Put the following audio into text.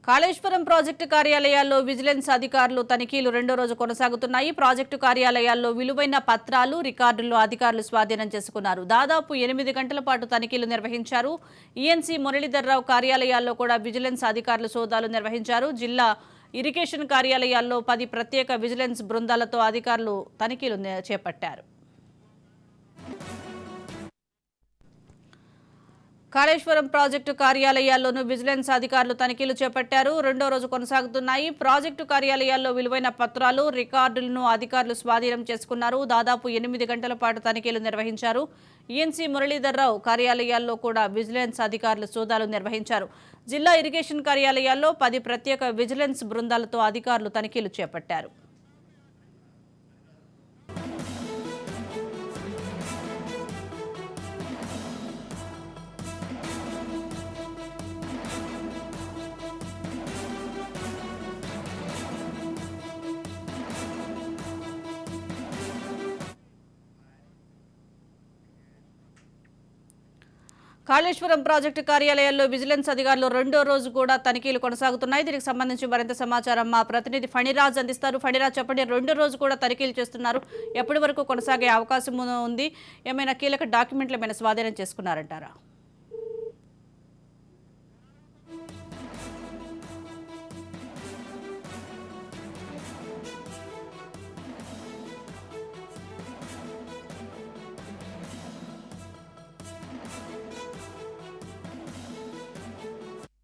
Kaleshwaram project కార్యాలయాల్లో vigilance అధికారులు తనిఖీలు రెండో రోజు కొనసాగుతున్నాయి. ప్రాజెక్టు కార్యాలయాల్లో విలువైన పత్రాలు, రికార్డులు అధికారులు స్వాధీనం చేసుకున్నారు. దాదాపు 8 గంటల పాటు తనిఖీలు నిర్వహించారు. ఈఎన్సీ మురళీధర్రావు కార్యాలయాల్లో కూడా విజిలెన్స్ అధికారులు సోదాలు నిర్వహించారు. జిల్లా ఇరిగేషన్ కార్యాలయాల్లో 10 ప్రత్యేక విజిలెన్స్ బృందాలతో అధికారులు తనిఖీలు చేపట్టారు. కాళేశ్వరం ప్రాజెక్టు కార్యాలయాల్లోనూ విజిలెన్స్ అధికారులు తనిఖీలు చేపట్టారు. రెండో రోజు కొనసాగుతున్నాయి. ప్రాజెక్టు కార్యాలయాల్లో విలువైన పత్రాలు, రికార్డులను అధికారులు స్వాధీనం చేసుకున్నారు. దాదాపు 8 గంటల పాటు తనిఖీలు నిర్వహించారు. ఈఎన్సీ మురళీధర్రావు కార్యాలయాల్లో కూడా విజిలెన్స్ అధికారులు సోదాలు నిర్వహించారు. జిల్లా ఇరిగేషన్ కార్యాలయాల్లో 10 ప్రత్యేక విజిలెన్స్ బృందాలతో అధికారులు తనిఖీలు చేపట్టారు. కాళేశ్వరం ప్రాజెక్టు కార్యాలయాల్లో విజిలెన్స్ అధికారులు రెండో రోజు కూడా తనిఖీలు కొనసాగుతున్నాయి. దీనికి సంబంధించి మరింత సమాచారం మా ప్రతినిధి ఫణిరాజ్ అందిస్తారు. ఫణిరాజ్, చెప్పండి, రెండో రోజు కూడా తనిఖీలు చేస్తున్నారు. ఎప్పటి వరకు కొనసాగే అవకాశం ఉంది? ఏమైనా కీలక డాక్యుమెంట్లు ఏమైనా స్వాధీనం చేసుకున్నారంటారా?